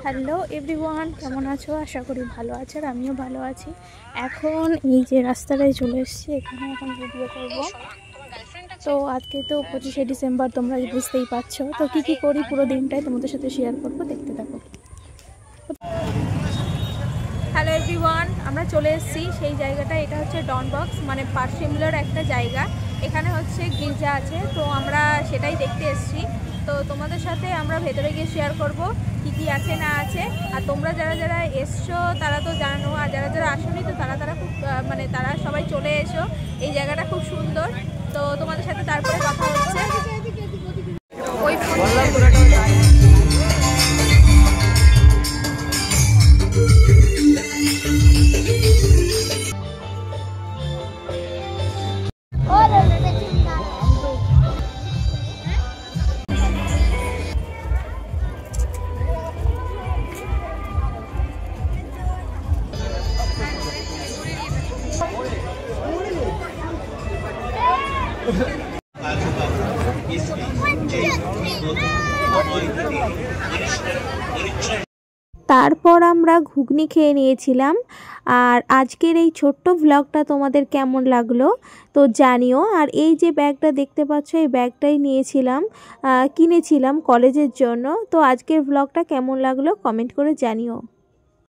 Hello everyone, কেমন আছো? আশা করি ভালো আছো আর আমিও ভালো আছি। এখন এই যে রাস্তাটায় চলে এসেছি, এখানে এখন ভিডিও করব। তো আজকে তো 25শে ডিসেম্বর, তোমরা বুঝতেই পারছো। তো কী করি পুরো দিনটাই তোমাদের সাথে শেয়ার করব, দেখতে থাকো। হ্যালো এভরিওয়ান, আমরা চলে এসেছি সেই জায়গাটা। এটা হচ্ছে ডন বক্স, মানে পারফিউমলার একটা জায়গা। এখানে হচ্ছে গির্জা আছে, তো আমরা সেটাই দেখতে এসেছি। তো তোমাদের সাথে আমরা ভেতরে গিয়ে শেয়ার করব কী আছে না আছে। আর তোমরা যারা যারা এসছো তারা তো জানো, আর যারা যারা আসোনি তো তারা খুব তারা সবাই চলে এসো। এই জায়গাটা খুব সুন্দর। তো তোমাদের সাথে তারপরে কথা হচ্ছে। ওই তারপর আমরা ঘুগনি খেয়ে নিয়েছিলাম। আর আজকের এই ছোট্ট ভ্লগটা তোমাদের কেমন লাগলো তো জানিও। আর এই যে ব্যাগটা দেখতে পাচ্ছ, এই ব্যাগটাই কিনেছিলাম কলেজের জন্য। তো আজকের ভ্লগটা কেমন লাগলো কমেন্ট করে জানিও।